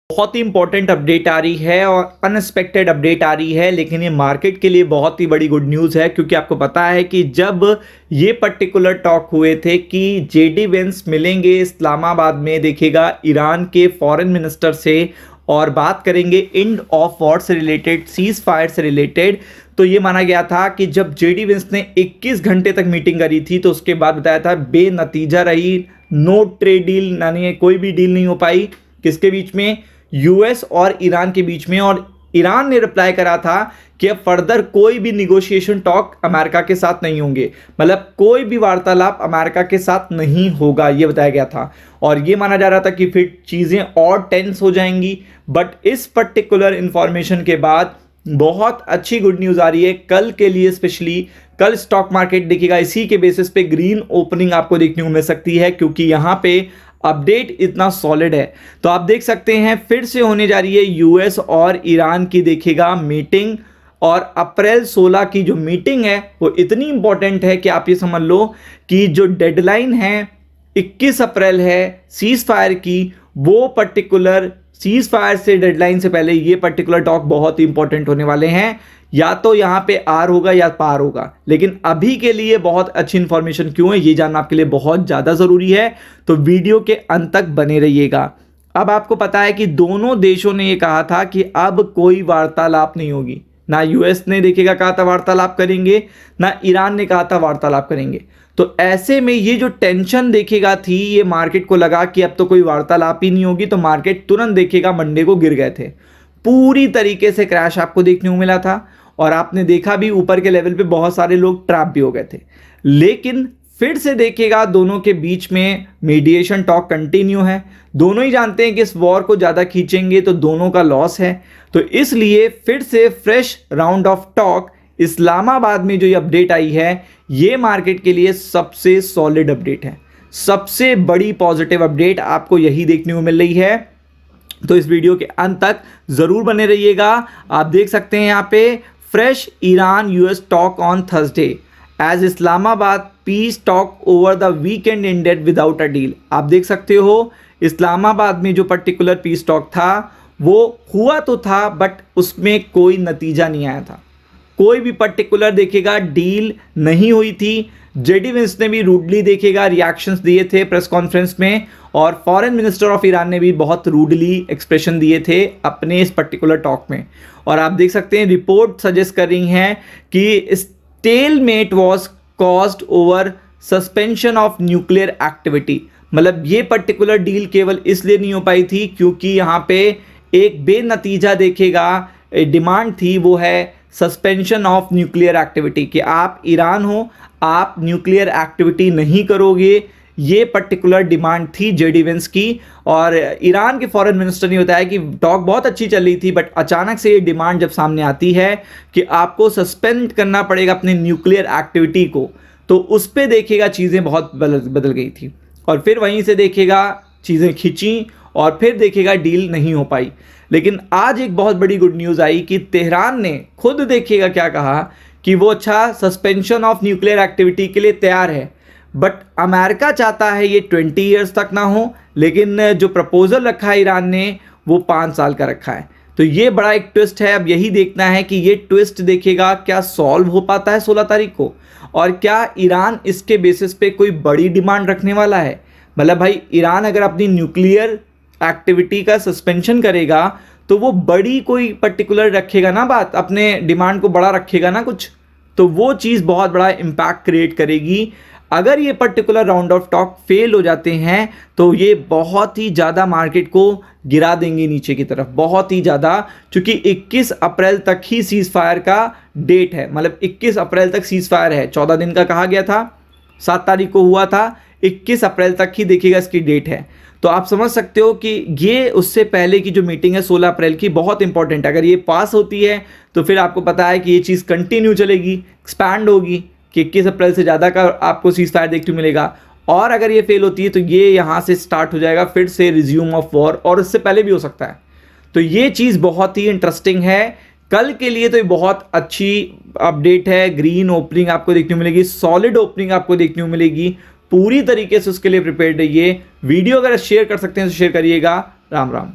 बहुत ही important update आ रही है और अनएक्सपेक्टेड अपडेट आ रही है, लेकिन ये मार्केट के लिए बहुत ही बड़ी गुड न्यूज़ है क्योंकि आपको पता है कि जब ये पर्टिकुलर टॉक हुए थे कि जेडी वेंस मिलेंगे इस्लामाबाद में, देखिएगा ईरान के फॉरेन मिनिस्टर से और बात करेंगे एंड ऑफ वॉर से रिलेटेड, सीज फायर से रिलेटेड। तो ये माना गया था कि जब जेडी वेंस ने 21 घंटे तक मीटिंग करी थी तो उसके बाद बताया था बेनतीजा रही, नो ट्रेड डील, यानी कोई भी डील नहीं हो पाई। किसके बीच में? यूएस और ईरान के बीच में। और ईरान ने रिप्लाई करा था कि अब फर्दर कोई भी निगोशिएशन टॉक अमेरिका के साथ नहीं होंगे, मतलब कोई भी वार्तालाप अमेरिका के साथ नहीं होगा, ये बताया गया था। और ये माना जा रहा था कि फिर चीज़ें और टेंस हो जाएंगी, बट इस पर्टिकुलर इंफॉर्मेशन के बाद बहुत अच्छी गुड न्यूज़ आ रही है कल के लिए। स्पेशली कल स्टॉक मार्केट देखिएगा इसी के बेसिस पे ग्रीन ओपनिंग आपको देखने को मिल सकती है क्योंकि यहाँ पे अपडेट इतना सॉलिड है। तो आप देख सकते हैं फिर से होने जा रही है यूएस और ईरान की देखिएगा मीटिंग, और अप्रैल 16 की जो मीटिंग है वो इतनी इंपॉर्टेंट है कि आप ये समझ लो कि जो डेडलाइन है 21 अप्रैल है सीज फायर की, वो पर्टिकुलर सीज फायर से डेडलाइन से पहले ये पर्टिकुलर टॉक बहुत ही इंपॉर्टेंट होने वाले हैं। या तो यहां पे आर होगा या पार होगा, लेकिन अभी के लिए बहुत अच्छी इंफॉर्मेशन क्यों है ये जानना आपके लिए बहुत ज़्यादा ज़रूरी है, तो वीडियो के अंत तक बने रहिएगा। अब आपको पता है कि दोनों देशों ने ये कहा था कि अब कोई वार्तालाप नहीं होगी, ना यूएस ने देखिएगा कहा था वार्तालाप करेंगे, ना ईरान ने कहा था वार्तालाप करेंगे। तो ऐसे में ये जो टेंशन देखेगा थी, ये मार्केट को लगा कि अब तो कोई वार्तालाप ही नहीं होगी, तो मार्केट तुरंत देखेगा मंडे को गिर गए थे, पूरी तरीके से क्रैश आपको देखने को मिला था। और आपने देखा भी ऊपर के लेवल पे बहुत सारे लोग ट्रैप भी हो गए थे। लेकिन फिर से देखिएगा दोनों के बीच में मीडिएशन टॉक कंटिन्यू है। दोनों ही जानते हैं कि इस वॉर को ज़्यादा खींचेंगे तो दोनों का लॉस है, तो इसलिए फिर से fresh round of talk Islamabad में जो ये अपडेट आई है, ये मार्केट के लिए सबसे सॉलिड अपडेट है, सबसे बड़ी पॉजिटिव अपडेट आपको यही देखने को मिल रही है। तो इस वीडियो के अंत तक जरूर बने रहिएगा। आप देख सकते हैं यहाँ पे fresh Iran US talk on Thursday as Islamabad peace talk over the weekend ended without a deal. आप देख सकते हो इस्लामाबाद में जो पर्टिकुलर पीस टॉक था वो हुआ तो था, बट उसमें कोई नतीजा नहीं आया था, कोई भी पर्टिकुलर देखिएगा डील नहीं हुई थी। जेडी वेंस ने भी रूडली देखिएगा रिएक्शंस दिए थे प्रेस कॉन्फ्रेंस में, और फॉरेन मिनिस्टर ऑफ ईरान ने भी बहुत रूडली एक्सप्रेशन दिए थे अपने इस पर्टिकुलर टॉक में। और आप देख सकते हैं रिपोर्ट सजेस्ट कर रही हैं कि stalemate was caused over suspension of nuclear activity, मतलब ये पर्टिकुलर डील केवल इसलिए नहीं हो पाई थी क्योंकि यहाँ पे एक बेनतीजा देखेगा डिमांड थी, वो है सस्पेंशन ऑफ न्यूक्लियर एक्टिविटी, कि आप ईरान हो, आप न्यूक्लियर एक्टिविटी नहीं करोगे, ये पर्टिकुलर डिमांड थी जेडी वेंस की। और ईरान के फॉरेन मिनिस्टर ने बताया कि टॉक बहुत अच्छी चल रही थी, बट अचानक से ये डिमांड जब सामने आती है कि आपको सस्पेंड करना पड़ेगा अपने न्यूक्लियर एक्टिविटी को, तो उस पर देखिएगा चीज़ें बहुत बदल गई थी। और फिर वहीं से देखिएगा चीज़ें खिंची और फिर देखिएगा डील नहीं हो पाई। लेकिन आज एक बहुत बड़ी गुड न्यूज़ आई कि तेहरान ने खुद देखिएगा क्या कहा कि वो अच्छा सस्पेंशन ऑफ न्यूक्लियर एक्टिविटी के लिए तैयार है, बट अमेरिका चाहता है ये 20 ईयर्स तक ना हो, लेकिन जो प्रपोजल रखा है ईरान ने वो 5 साल का रखा है। तो ये बड़ा एक ट्विस्ट है। अब यही देखना है कि ये ट्विस्ट देखिएगा क्या सॉल्व हो पाता है 16 तारीख को, और क्या ईरान इसके बेसिस पे कोई बड़ी डिमांड रखने वाला है। मतलब भाई ईरान अगर अपनी न्यूक्लियर एक्टिविटी का सस्पेंशन करेगा तो वो बड़ी कोई पर्टिकुलर रखेगा ना बात, अपने डिमांड को बड़ा रखेगा ना कुछ, तो वो चीज़ बहुत बड़ा इम्पैक्ट क्रिएट करेगी। अगर ये particular round of talk fail हो जाते हैं तो ये बहुत ही ज़्यादा मार्केट को गिरा देंगे नीचे की तरफ, बहुत ही ज़्यादा, क्योंकि 21 अप्रैल तक ही सीज फायर का डेट है, मतलब 21 अप्रैल तक सीज फायर है। 14 दिन का कहा गया था, 7 तारीख को हुआ था, 21 अप्रैल तक ही देखिएगा इसकी डेट है। तो आप समझ सकते हो कि ये उससे पहले की जो मीटिंग है 16 अप्रैल की बहुत इंपॉर्टेंट है। अगर ये पास होती है तो फिर आपको पता है कि ये चीज़ कंटिन्यू चलेगी, एक्सपैंड होगी, कि 21 अप्रैल से ज़्यादा का आपको सीज फायर देखने को मिलेगा। और अगर ये फेल होती है तो ये यहाँ से स्टार्ट हो जाएगा फिर से रिज्यूम ऑफ वॉर, और इससे पहले भी हो सकता है। तो ये चीज़ बहुत ही इंटरेस्टिंग है कल के लिए। तो ये बहुत अच्छी अपडेट है। ग्रीन ओपनिंग आपको देखने को मिलेगी, सॉलिड ओपनिंग आपको देखने को मिलेगी, पूरी तरीके से उसके लिए प्रिपेयर्ड रहिए। वीडियो अगर शेयर कर सकते हैं तो शेयर करिएगा। राम राम।